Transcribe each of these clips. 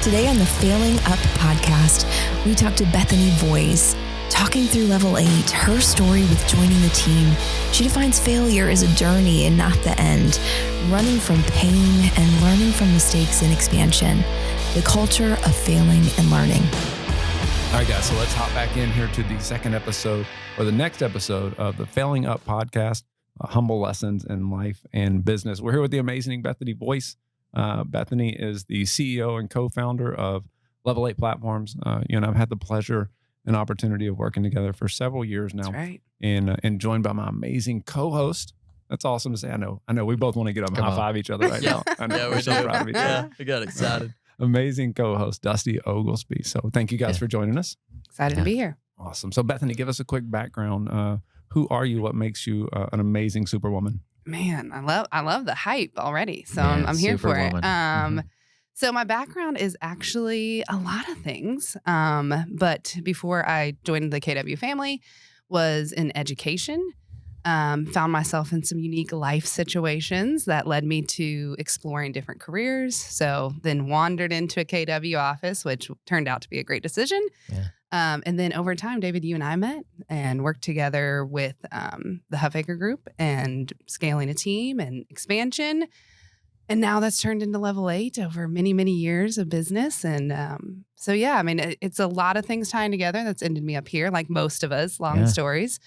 Today on the Failing Up podcast, we talk to Bethany Vooys. Talking through level 8, her story with joining the team, she defines failure as a journey and not the end, running from pain and learning from mistakes and expansion, the culture of failing and learning. All right, guys, so let's hop back in here to the second episode or the next episode of the Failing Up podcast, Humble Lessons in Life and Business. We're here with the amazing Bethany Vooys. Bethany is the CEO and co-founder of Level 8 Platforms. I've had the pleasure and opportunity of working together for several years now. That's right. And joined by my amazing co-host. That's awesome to say. I know. We both want to get up and high five each other right now. I know. We're so proud of each other. Yeah, we got excited. Amazing co-host, Dusty Oglesby. So thank you guys for joining us. Excited to be here. Awesome. So Bethany, give us a quick background. Who are you? What makes you an amazing superwoman? Man, I love the hype already. So I'm here for it. So my background is actually a lot of things. But before I joined the KW family, was in education. Found myself in some unique life situations that led me to exploring different careers. So then wandered into a KW office, which turned out to be a great decision. Yeah. And then over time, David, you and I met and worked together with the Huffaker Group and scaling a team and expansion. And now that's turned into Level 8 over many, many years of business. And it's a lot of things tying together that's ended me up here, like most of us, long stories.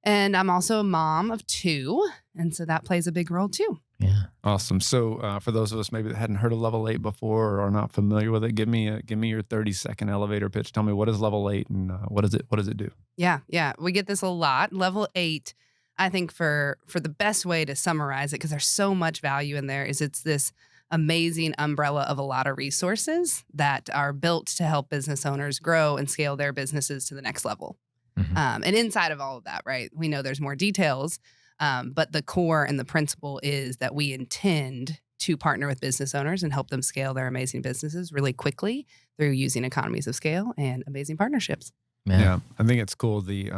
And I'm also a mom of 2. And so that plays a big role too. Yeah. Awesome. So for those of us maybe that hadn't heard of Level 8 before or are not familiar with it, give me your 30-second elevator pitch. Tell me, what is Level 8 and what does it do? Yeah. We get this a lot. Level 8, I think for the best way to summarize it, because there's so much value in there, is it's this amazing umbrella of a lot of resources that are built to help business owners grow and scale their businesses to the next level. Mm-hmm. And inside of all of that, right, we know there's more details, but the core and the principle is that we intend to partner with business owners and help them scale their amazing businesses really quickly through using economies of scale and amazing partnerships. Yeah, I think it's cool. The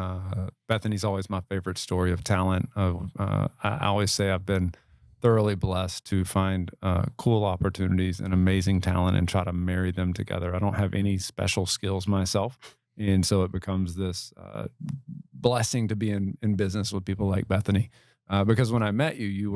Bethany's always my favorite story of talent. I always say I've been thoroughly blessed to find cool opportunities and amazing talent and try to marry them together. I don't have any special skills myself. And so it becomes this blessing to be in business with people like Bethany, because when I met you, you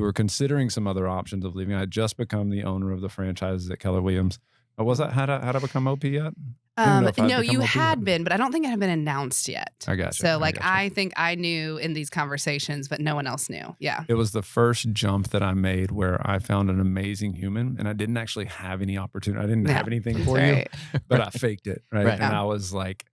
were considering some other options of leaving. I had just become the owner of the franchises at Keller Williams. Was that had I become OP yet? No, you had been, but I don't think it had been announced yet. I got you. So I think I knew in these conversations, but no one else knew. Yeah. It was the first jump that I made where I found an amazing human and I didn't actually have any opportunity. I didn't have anything for you, but I faked it. Right. And I was like,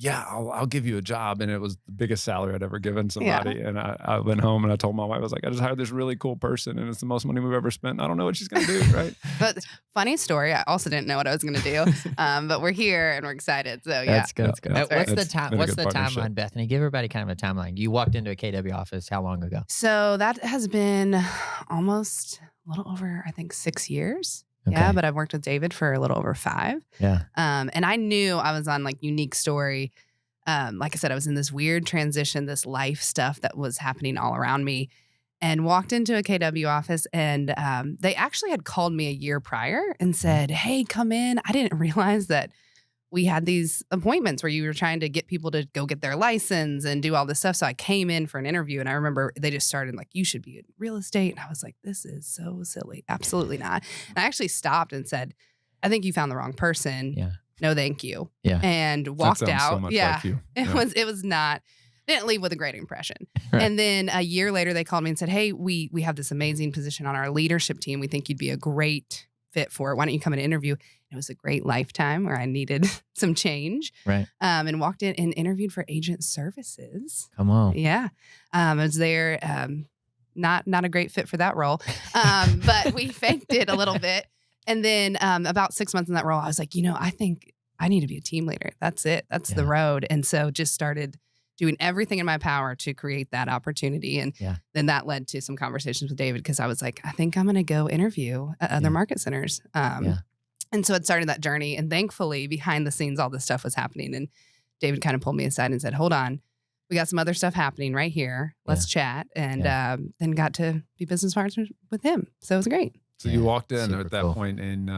I'll give you a job. And it was the biggest salary I'd ever given somebody. Yeah. And I went home and I told my wife, I was like, I just hired this really cool person and it's the most money we've ever spent. I don't know what she's going to do. Right. But funny story. I also didn't know what I was going to do. But we're here and we're excited. So yeah. That's good. That's good. What's the timeline, Bethany? Give everybody kind of a timeline. You walked into a KW office how long ago? So that has been almost a little over, I think, 6 years. Okay. Yeah, but I've worked with David for a little over 5. Yeah. And I knew I was on unique story. Like I said, I was in this weird transition, this life stuff that was happening all around me, and walked into a KW office and they actually had called me a year prior and said, hey, come in. I didn't realize that we had these appointments where you were trying to get people to go get their license and do all this stuff. So I came in for an interview and I remember they just started you should be in real estate. And I was like, this is so silly. Absolutely not. And I actually stopped and said, I think you found the wrong person. Yeah. No, thank you. Yeah. And walked out. So much like you. It was not, didn't leave with a great impression. Right. And then a year later they called me and said, hey, we have this amazing position on our leadership team. We think you'd be a great fit for it. Why don't you come and interview? It was a great lifetime where I needed some change. Right. And walked in and interviewed for agent services. Come on. Yeah. I was there. Not a great fit for that role. But we faked it a little bit. And then about 6 months in that role, I was like, I think I need to be a team leader. That's it. That's the road. And so just started doing everything in my power to create that opportunity. And then that led to some conversations with David because I was like, I think I'm going to go interview at other market centers. And so it started that journey. And thankfully, behind the scenes, all this stuff was happening. And David kind of pulled me aside and said, hold on, we got some other stuff happening right here. Let's chat. And then got to be business partners with him. So it was great. So you walked in super at that cool. point, and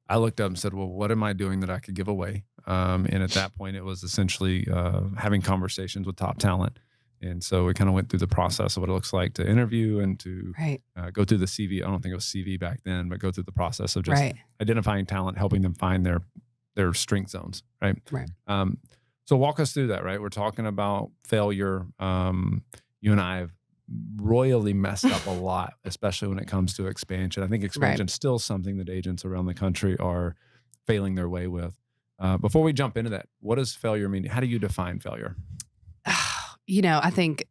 I looked up and said, well, what am I doing that I could give away? And at that point, it was essentially having conversations with top talent. And so we kind of went through the process of what it looks like to interview and to go through the CV. I don't think it was CV back then, but go through the process of just identifying talent, helping them find their strength zones, right? So walk us through that, right? We're talking about failure. You and I have royally messed up a lot, especially when it comes to expansion. I think expansion is still something that agents around the country are failing their way with. Before we jump into that, what does failure mean? How do you define failure? I think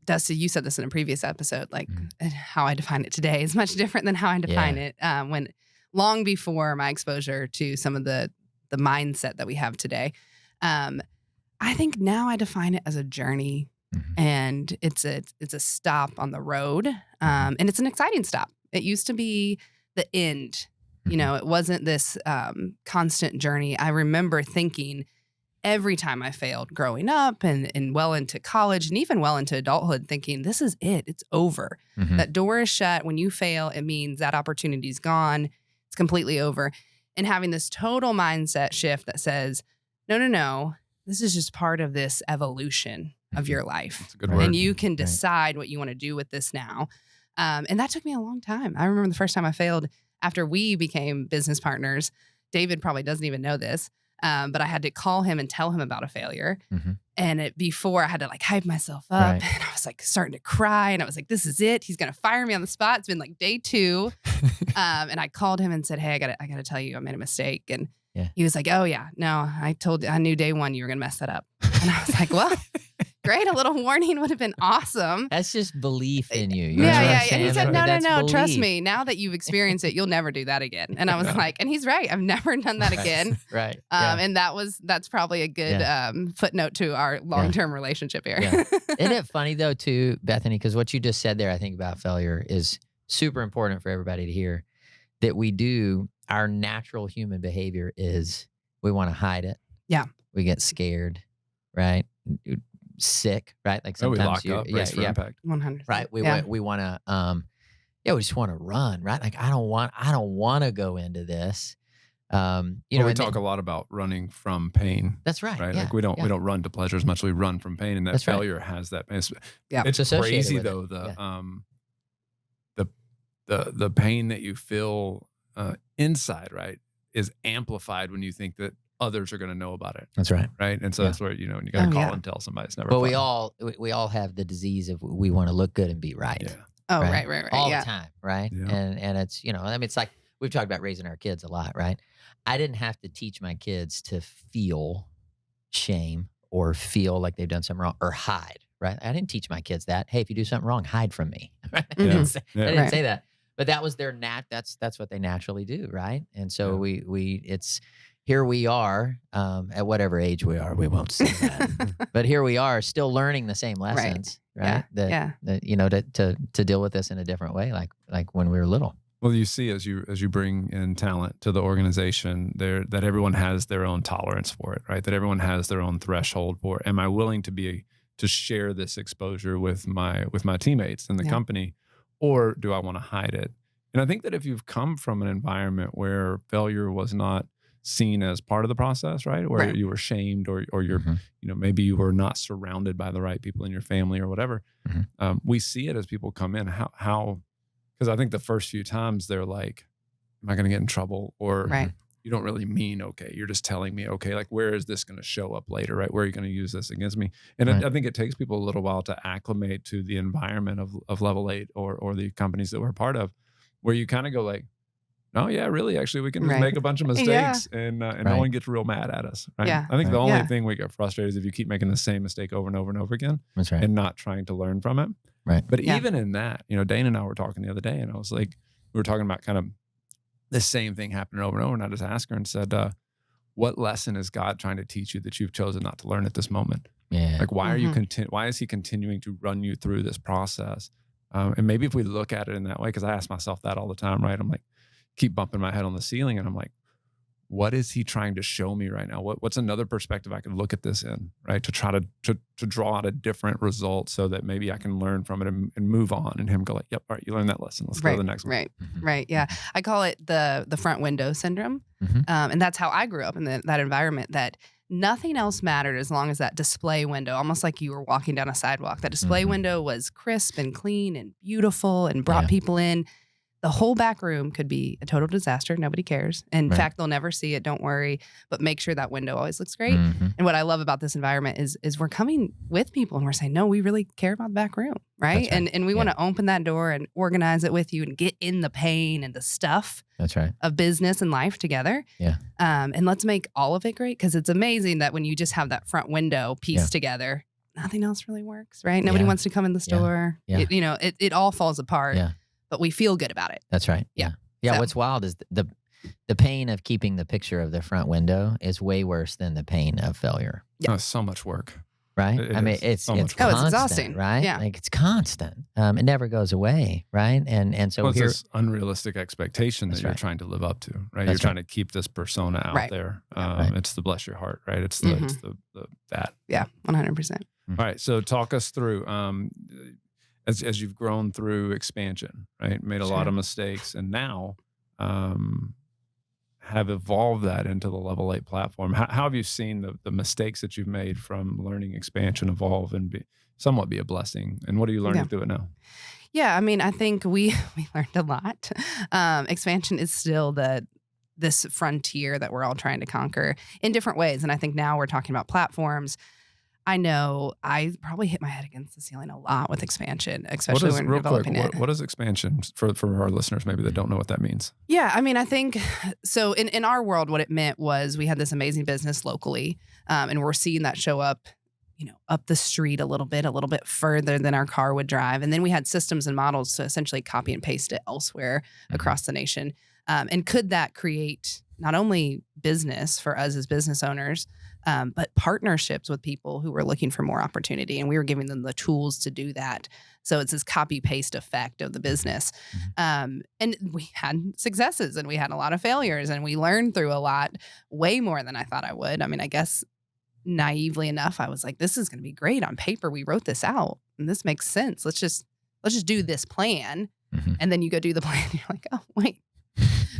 Dusty, you said this in a previous episode, like how I define it today is much different than how I define it when long before my exposure to some of the mindset that we have today. I think now I define it as a journey, and it's a stop on the road, and it's an exciting stop. It used to be the end. It wasn't this constant journey. I remember thinking every time I failed growing up and well into college and even well into adulthood, thinking, this is it. It's over. That door is shut. When you fail, it means that opportunity's gone. It's completely over. And having this total mindset shift that says, no, this is just part of this evolution of your life. That's a good word. And you can decide what you want to do with this now. And that took me a long time. I remember the first time I failed after we became business partners. David probably doesn't even know this. But I had to call him and tell him about a failure. And before I had to like hype myself up and I was like starting to cry and I was like, this is it. He's going to fire me on the spot. It's been like day 2. And I called him and said, hey, I got to tell you, I made a mistake. And he was like, oh yeah, no, I knew day 1 you were going to mess that up. And I was like, well, great. A little warning would have been awesome. That's just belief in you. Yeah. And he said, no, trust me. Now that you've experienced it, you'll never do that again. And I was like, and he's right. I've never done that again. Right. And that's probably a good footnote to our long-term relationship here. Isn't it funny though too, Bethany, because what you just said there, I think about failure is super important for everybody to hear, that our natural human behavior is we want to hide it. Yeah. We get scared, right? Sick, right? Like sometimes we lock up, brace for impact. 100%. Right. We want to, we just want to run, right? Like I don't want to go into this. We talk a lot about running from pain. That's right. Right. Like we don't run to pleasure as much as we run from pain, and that failure has that. It's crazy though. The pain that you feel inside, right, is amplified when you think that others are going to know about it. That's right. Right. And so that's where, you got to call and tell somebody. It's never But fun. we all have the disease of we want to look good and be right. Yeah. Oh, right. All the time. Right. Yeah. And it's, it's like we've talked about raising our kids a lot, right? I didn't have to teach my kids to feel shame or feel like they've done something wrong or hide, right? I didn't teach my kids that. Hey, if you do something wrong, hide from me. Right? I didn't say that. But that was their that's what they naturally do, right? And so here we are, at whatever age we are, we won't say that. But here we are still learning the same lessons, right? To deal with this in a different way, like when we were little. Well, you see, as you bring in talent to the organization, that everyone has their own tolerance for it, right? That everyone has their own threshold for, am I willing to share this exposure with my teammates in the company, or do I want to hide it? And I think that if you've come from an environment where failure was not seen as part of the process, right? Where you were shamed or you're, maybe you were not surrounded by the right people in your family or whatever. We see it as people come in, how, because I think the first few times they're like, am I going to get in trouble? Or you don't really mean, okay, you're just telling me, okay, like where is this going to show up later, right? Where are you going to use this against me? And I think it takes people a little while to acclimate to the environment of Level 8 or the companies that we're a part of, where you kind of go like, no, yeah, really, actually, we can just make a bunch of mistakes and no one gets real mad at us. Right? Yeah. I think the only thing we get frustrated is if you keep making the same mistake over and over and over again and not trying to learn from it. Right. But even in that, Dana and I were talking the other day, and I was like, we were talking about kind of the same thing happening over and over. And I just asked her and said, what lesson is God trying to teach you that you've chosen not to learn at this moment? Yeah. Like, why are you why is he continuing to run you through this process? And maybe if we look at it in that way, because I ask myself that all the time, right? I'm like, keep bumping my head on the ceiling, and I'm like, what is he trying to show me right now? What's another perspective I could look at this in, right? To try to draw out a different result so that maybe I can learn from it and move on, and him go like, yep, all right, you learned that lesson. Let's go to the next one. Right. Yeah. I call it the front window syndrome. And that's how I grew up in that environment, that nothing else mattered as long as that display window, almost like you were walking down a sidewalk. That display window was crisp and clean and beautiful and brought people in. The whole back room could be a total disaster. Nobody cares. In fact, they'll never see it. Don't worry. But make sure that window always looks great. And what I love about this environment is we're coming with people and we're saying, no, we really care about the back room, right? And we want to open that door and organize it with you and get in the pain and the stuff of business and life together. And let's make all of it great, because it's amazing that when you just have that front window pieced together, nothing else really works, right? Nobody wants to come in the store. It all falls apart. But we feel good about it. That's right. Yeah. So, what's wild is the pain of keeping the picture of the front window is way worse than the pain of failure. Oh, so much work. Right? It's constant, it's exhausting. Right? Yeah. Like, it's constant. It never goes away, right? And so it's this unrealistic expectation that you're trying to live up to, right? You're trying to keep this persona out there. It's the bless your heart, right? It's the that. Yeah, 100%. All right. So talk us through as you've grown through expansion, right? Made a lot of mistakes, and now have evolved that into the Level 8 platform. How have you seen the mistakes that you've made from learning expansion evolve and somewhat be a blessing? And what are you learning through it now? Yeah, I mean, I think we learned a lot. Expansion is still this frontier that we're all trying to conquer in different ways. And I think now we're talking about platforms. I know I probably hit my head against the ceiling a lot with expansion, especially when we're developing it. What is expansion for our listeners maybe that don't know what that means? Yeah, I mean, I think, so in our world, what it meant was we had this amazing business locally, and we're seeing that show up, up the street a little bit further than our car would drive. And then we had systems and models to essentially copy and paste it elsewhere across the nation. And could that create not only business for us as business owners, but partnerships with people who were looking for more opportunity, and we were giving them the tools to do that. So it's this copy paste effect of the business. And we had successes and we had a lot of failures, and we learned through a lot, way more than I thought I would. I mean, I guess naively enough, I was like, this is going to be great on paper. We wrote this out and this makes sense. Let's just do this plan. And then you go do the plan and you're like, oh, wait.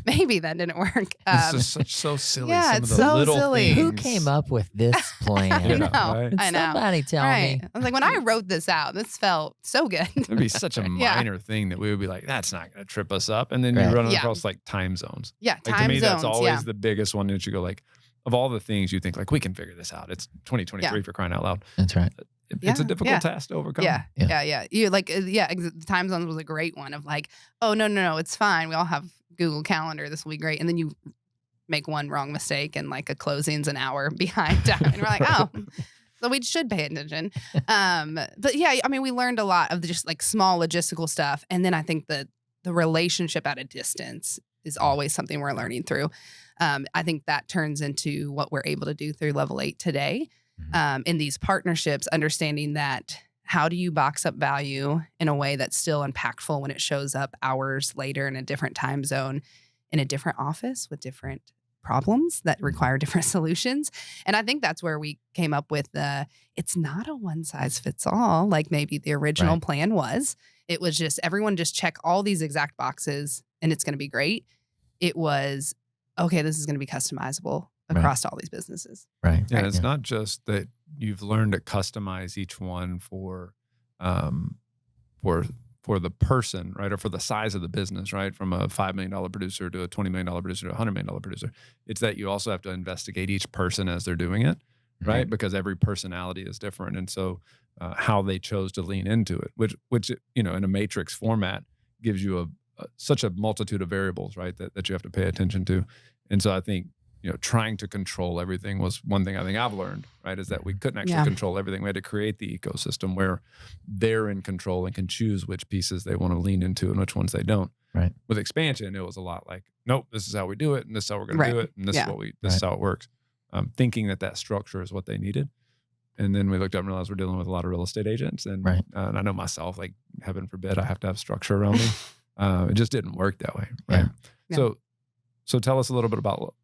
Maybe that didn't work. It's just so silly. Yeah, some it's of the so little silly. things. Who came up with this plan? I know. Right? I know. Somebody tell me. I was like, when I wrote this out, this felt so good. It'd be such a minor thing that we would be like, that's not going to trip us up. And then you run across like time zones. Yeah, like, time to me, zones. that's always the biggest one that you go like, of all the things you think like, we can figure this out. It's 2023 for crying out loud. That's right. It's a difficult task to overcome. Yeah. You the time zones was a great one of like, oh, no, it's fine. We all have Google Calendar. This will be great. And then you make one wrong mistake and like a closing's an hour behind time. And we're like, oh, so we should pay attention. But yeah, I mean, we learned a lot of just like small logistical stuff. And then I think the relationship at a distance is always something we're learning through. I think that turns into what we're able to do through Level 8 today. In these partnerships, understanding that how do you box up value in a way that's still impactful when it shows up hours later in a different time zone, in a different office with different problems that require different solutions. And I think that's where we came up with it's not a one size fits all, like maybe the original plan was. It was just everyone just check all these exact boxes and it's going to be great. It was, okay, this is going to be customizable across all these businesses. Right. Yeah, it's not just that you've learned to customize each one for the person, right? Or for the size of the business, right? From a $5 million producer to a $20 million producer to a $100 million producer. It's that you also have to investigate each person as they're doing it, right? Because every personality is different. And so how they chose to lean into it, which in a matrix format gives you such a multitude of variables, right? That you have to pay attention to. And so I think, trying to control everything was one thing I think I've learned, right? Is that we couldn't actually control everything. We had to create the ecosystem where they're in control and can choose which pieces they want to lean into and which ones they don't. Right. With expansion, it was a lot like, nope, this is how we do it, and this is how we're going to do it, and this is how it works. Thinking that structure is what they needed. And then we looked up and realized we're dealing with a lot of real estate agents. And, and I know myself, like, heaven forbid, I have to have structure around me. It just didn't work that way. Right. Yeah. So tell us a little bit about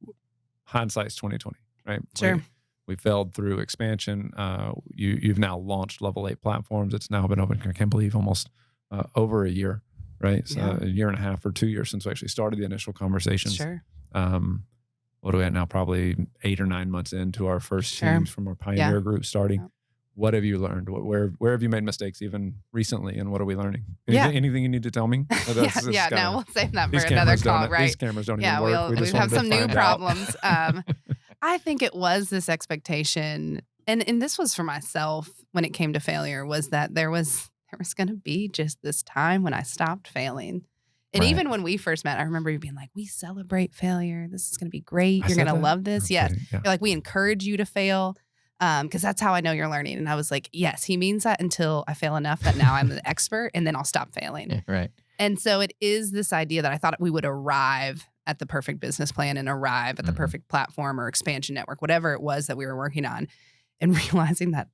hindsight's 2020, right? Sure. We failed through expansion. You've now launched level 8 platforms. It's now been open, I can't believe, almost over a year, right? So a year and a half or 2 years since we actually started the initial conversations. Sure. What are we at now? Probably 8 or 9 months into our first teams from our pioneer group starting. Yeah. What have you learned? Where have you made mistakes even recently, and what are we learning? Yeah. Anything you need to tell me? No, we'll save that for another call, right? These cameras don't even work. We have some new problems. Out. I think it was this expectation, and this was for myself when it came to failure, was that there was going to be just this time when I stopped failing. And even when we first met, I remember you being like, we celebrate failure. This is going to be great. You're going to love this. Yes. You're like, we encourage you to fail. Because that's how I know you're learning. And I was like, yes, he means that until I fail enough that now I'm the expert, and then I'll stop failing. Right. And so it is this idea that I thought we would arrive at the perfect business plan and arrive at the perfect platform or expansion network, whatever it was that we were working on, and realizing that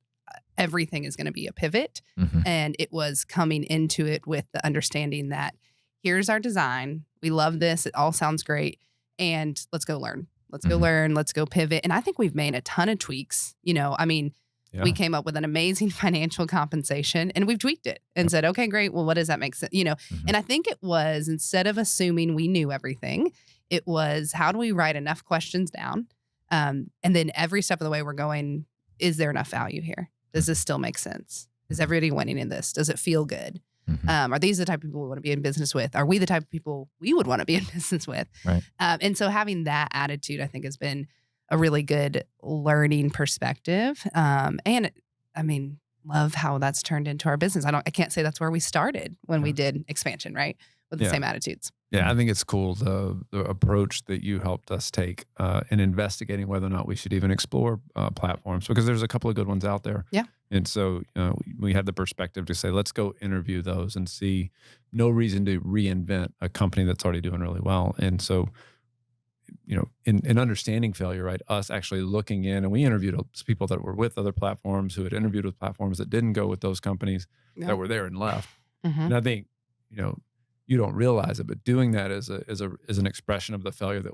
everything is going to be a pivot. And it was coming into it with the understanding that here's our design. We love this. It all sounds great. And let's go learn. Let's go learn. Let's go pivot. And I think we've made a ton of tweaks. We came up with an amazing financial compensation, and we've tweaked it and said, okay, great. Well, what does that make sense? And I think it was, instead of assuming we knew everything, it was, how do we write enough questions down? And then every step of the way we're going, is there enough value here? Does this still make sense? Is everybody winning in this? Does it feel good? Are these the type of people we want to be in business with? Are we the type of people we would want to be in business with? Right. And so having that attitude, I think, has been a really good learning perspective. Love how that's turned into our business. I can't say that's where we started when we did expansion, right? With the same attitudes. Yeah, I think it's cool, the approach that you helped us take in investigating whether or not we should even explore platforms, because there's a couple of good ones out there. Yeah. And so we had the perspective to say, let's go interview those and see. No reason to reinvent a company that's already doing really well. And so, in understanding failure, right, us actually looking in, and we interviewed people that were with other platforms who had interviewed with platforms that didn't go with those companies that were there and left. And I think, you don't realize it, but doing that is an expression of the failure that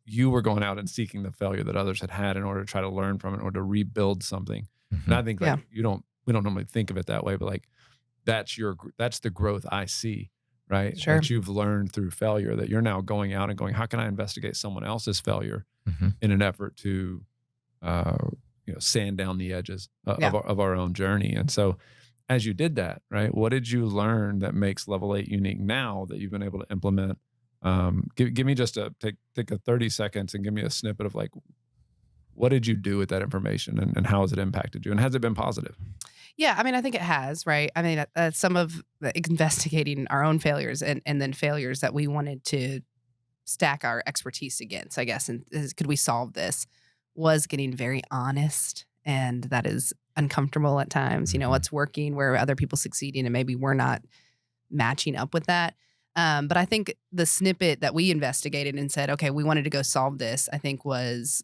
you were going out and seeking the failure that others had in order to try to learn from it, or to rebuild something. And I think we don't normally think of it that way, but like that's the growth I see, right? Sure. That you've learned through failure, that you're now going out and going, how can I investigate someone else's failure in an effort to sand down the edges of our own journey. And so as you did that, right, what did you learn that makes Level 8 unique now that you've been able to implement? Give me just take a 30 seconds and give me a snippet of like, what did you do with that information, and how has it impacted you, and has it been positive? Yeah, I think it has, right? Some of investigating our own failures and then failures that we wanted to stack our expertise against, I guess, and could we solve this, was getting very honest. And that is uncomfortable at times, what's working, where are other people succeeding, and maybe we're not matching up with that. But I think the snippet that we investigated and said, okay, we wanted to go solve this, I think was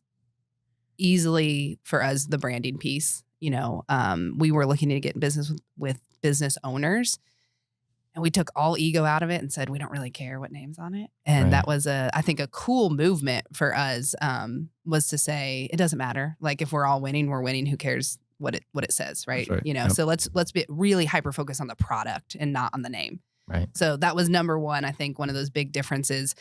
easily for us the branding piece. We were looking to get in business with business owners, and we took all ego out of it and said, we don't really care what name's on it. And that was I think a cool movement for us, was to say, it doesn't matter. Like, if we're all winning, we're winning. Who cares what it says, right? So let's be really hyper focused on the product and not on the name. Right. So that was number one. I think one of those big differences.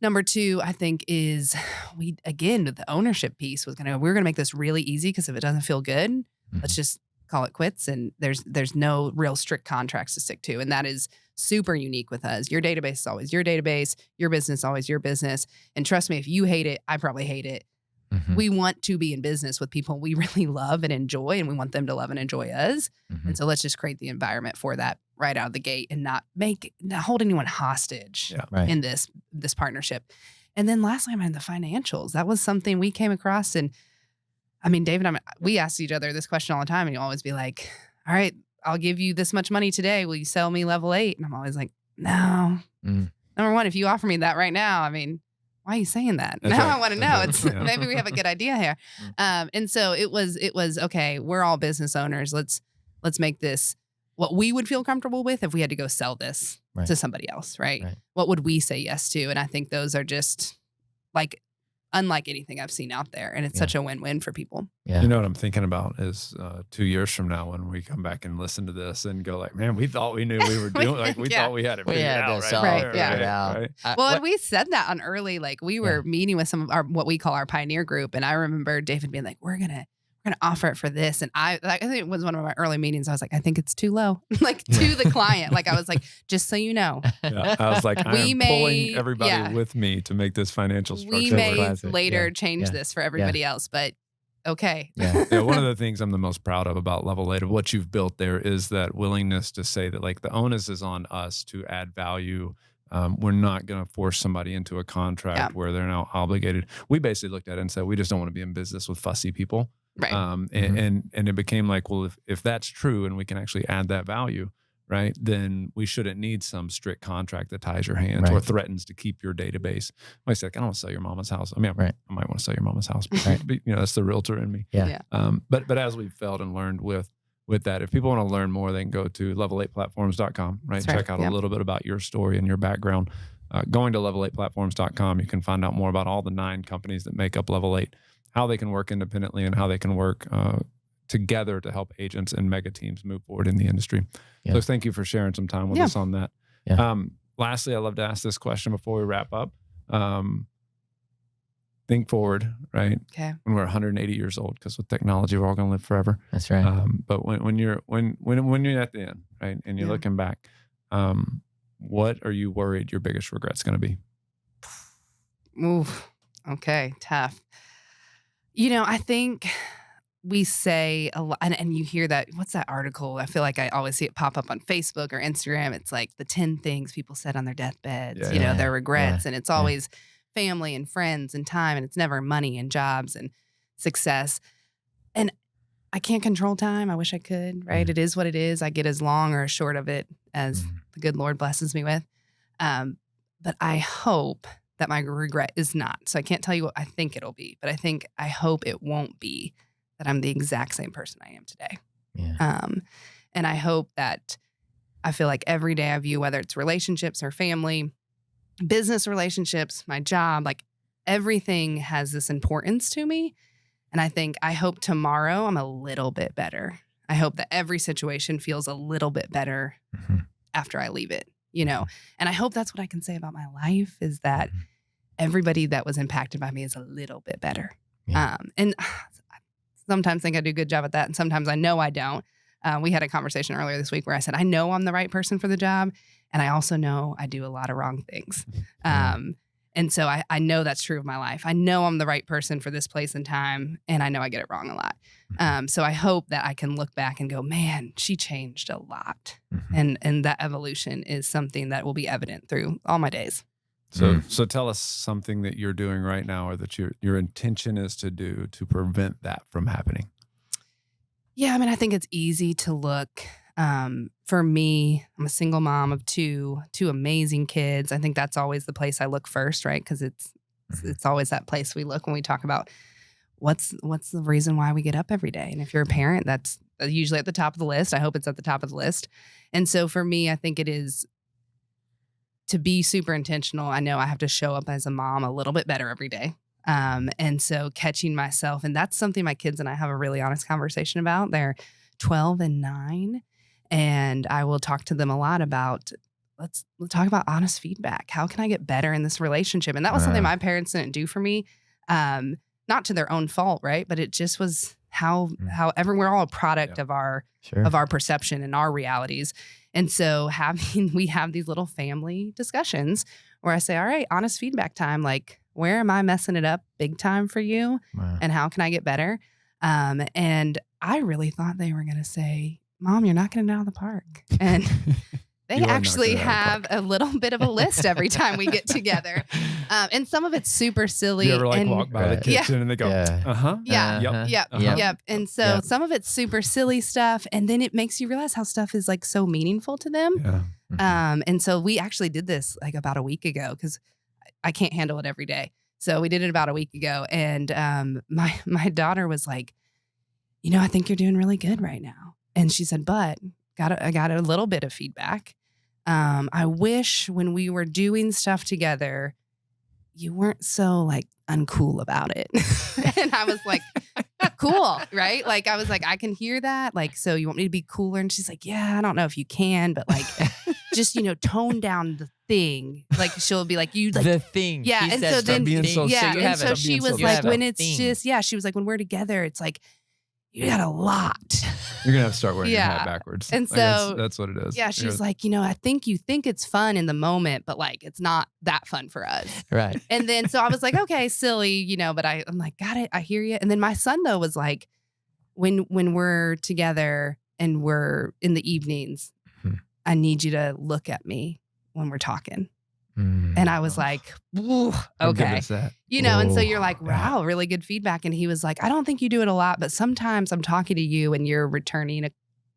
Number two, I think, is the ownership piece we're gonna make this really easy, because if it doesn't feel good, let's just call it quits. And there's no real strict contracts to stick to. And that is super unique with us. Your database is always your database, your business always your business. And trust me, if you hate it, I probably hate it. We want to be in business with people we really love and enjoy, and we want them to love and enjoy us. And so let's just create the environment for that right out of the gate, and not hold anyone hostage in this partnership. And then lastly, the financials. That was something we came across. And David and I, we ask each other this question all the time, and you always be like, all right, I'll give you this much money today. Will you sell me Level 8? And I'm always like, no. Number one, if you offer me that right now, why are you saying that? That's now right. I want to know. It's maybe we have a good idea here. And so it was okay. We're all business owners. Let's make this what we would feel comfortable with if we had to go sell this to somebody else, right? What would we say yes to? And I think those are just like unlike anything I've seen out there. And it's such a win-win for people. Yeah. You know what I'm thinking about is 2 years from now when we come back and listen to this and go like, man, we thought we knew we were doing, like we thought we had it We figured had out. this Right? all Right, figured out. Right? Well, and we said that on early, like we were meeting with some of our, what we call our pioneer group. And I remember David being like, we're going to offer it for this. And I think it was one of my early meetings. I was like, I think it's too low, like to the client. Like I was like, just so you know. Yeah. I was like, I'm pulling everybody with me to make this financial structure We work. may later change this for everybody else, but okay. Yeah, one of the things I'm the most proud of about Level 8 of what you've built there is that willingness to say that like the onus is on us to add value. We're not going to force somebody into a contract where they're now obligated. We basically looked at it and said, we just don't want to be in business with fussy people. Right. And it became like, well, if that's true and we can actually add that value, right, then we shouldn't need some strict contract that ties your hands or threatens to keep your database. I said, I don't want to sell your mama's house. I mean, I might want to sell your mama's house, but, but you know, that's the realtor in me. Yeah. But as we've felt and learned with that, if people want to learn more, they can go to level8platforms.com, right? That's right. Check out a little bit about your story and your background. Going to level8platforms.com, you can find out more about all the 9 companies that make up Level 8, how they can work independently and how they can work together to help agents and mega teams move forward in the industry. So thank you for sharing some time with us on that. Lastly, I love to ask this question before we wrap up. Think forward, right? Okay. When we're 180 years old, because with technology, we're all going to live forever. That's right. But when you're at the end, right, and you're looking back, what are you worried your biggest regret's going to be? Oof. Okay. Tough. You know, I think we say a lot, and you hear that. What's that article? I feel like I always see it pop up on Facebook or Instagram. It's like the 10 things people said on their deathbeds, you know, their regrets. And it's always family and friends and time. And it's never money and jobs and success. And I can't control time. I wish I could, right? It is what it is. I get as long or as short of it as the good Lord blesses me with. But I hope that my regret is not. So I can't tell you what I think it'll be, but I hope it won't be that I'm the exact same person I am today. Yeah. And I hope that I feel like every day I view, whether it's relationships or family, business relationships, my job, like everything has this importance to me. And I hope tomorrow I'm a little bit better. I hope that every situation feels a little bit better after I leave it, you know? And I hope that's what I can say about my life is that everybody that was impacted by me is a little bit better. Yeah. And I sometimes think I do a good job at that. And sometimes I know I don't. We had a conversation earlier this week where I said, I know I'm the right person for the job. And I also know I do a lot of wrong things. And so I know that's true of my life. I know I'm the right person for this place and time. And I know I get it wrong a lot. So I hope that I can look back and go, man, she changed a lot. And that evolution is something that will be evident through all my days. So tell us something that you're doing right now or that your intention is to do to prevent that from happening. Yeah, I mean, I think it's easy to look. For me, I'm a single mom of two amazing kids. I think that's always the place I look first, right? Because it's always that place we look when we talk about what's the reason why we get up every day. And if you're a parent, that's usually at the top of the list. I hope it's at the top of the list. And so for me, I think it is to be super intentional. I know I have to show up as a mom a little bit better every day. And so catching myself, and that's something my kids and I have a really honest conversation about. They're 12 and 9. And I will talk to them a lot about, let's talk about honest feedback. How can I get better in this relationship? And that was something my parents didn't do for me. Not to their own fault, right? But it just was we're all a product of our perception and our realities. And so we have these little family discussions where I say, all right, honest feedback time. Like, where am I messing it up big time for you? Wow. And how can I get better? And I really thought they were going to say, Mom, you're knocking it out of the park. And they actually have a little bit of a list every time we get together. And some of it's super silly. You ever walk by the kitchen and they go, Yep. And so some of it's super silly stuff. And then it makes you realize how stuff is like so meaningful to them. Yeah. And so we actually did this like about a week ago because I can't handle it every day. So we did it about a week ago. And my daughter was like, you know, I think you're doing really good right now. And she said, but I got a little bit of feedback. I wish when we were doing stuff together, you weren't so like uncool about it. And I was like, cool, right? Like, I was like, I can hear that. Like, so you want me to be cooler? And she's like, yeah, I don't know if you can, but like, just, tone down the thing. Like, she'll be like, you like the thing. Yeah. She And says so then, being so yeah. you And have so a- she you was have like, a when it's thing. just, she was like, when we're together, it's like, you got a lot. You're gonna have to start wearing your Yeah. hat backwards. And Like, that's- so- that's what it is. Yeah. You're She's like, I think you think it's fun in the moment, but like, it's not that fun for us. Right. And then, so I was like, okay, silly, but I'm like, got it. I hear you. And then my son though was like, when we're together and we're in the evenings, Mhm. I need you to look at me when we're talking. Mm. And I was like, ooh, How good okay. is that? And so Oh, you're like, wow, really good feedback. And he was like, I don't think you do it a lot, but sometimes I'm talking to you and you're returning a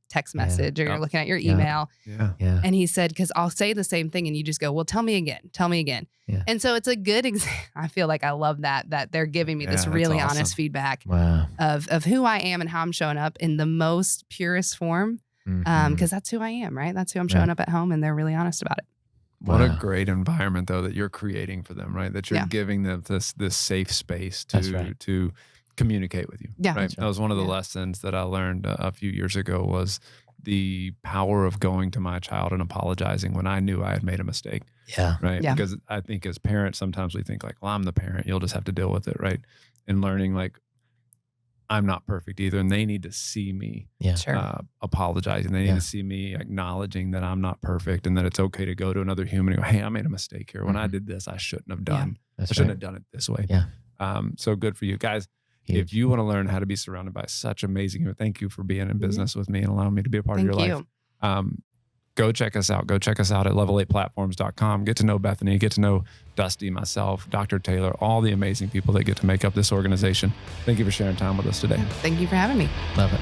text Yeah. message or you're Yep. looking at your Yeah. email. Yeah. Yeah. And he said, because I'll say the same thing and you just go, well, tell me again. Tell me again. Yeah. And so it's a good example. I feel like I love that they're giving me Yeah, this that's really awesome. honest feedback Wow. of who I am and how I'm showing up in the most purest form. Mhm. Because that's who I am, right? That's who I'm showing up at home and they're really honest about it. What a Wow. great environment though that you're creating for them, right? That you're Yeah. giving them this safe space That's right. to communicate with you. Yeah. Right. That's That was one of the Yeah. lessons that I learned a few years ago was the power of going to my child and apologizing when I knew I had made a mistake. Yeah. Right. Yeah. Because I think as parents, sometimes we think like, well, I'm the parent. You'll just have to deal with it. Right. And learning like, I'm not perfect either. And they need to see me Yeah. Sure. apologizing. They need Yeah. to see me acknowledging that I'm not perfect and that it's okay to go to another human and go, hey, I made a mistake here. When I Mhm. did this, I shouldn't have done. That's I shouldn't right. have done it this way. Yeah. So good for you guys. Huge. If you want to learn how to be surrounded by such amazing people, thank you for being in business with me and allowing me to be a part Thank of your you. life. Go check us out. Go check us out at level8platforms.com. Get to know Bethany, get to know Dusty, myself, Dr. Taylor, all the amazing people that get to make up this organization. Thank you for sharing time with us today. Thank you for having me. Love it.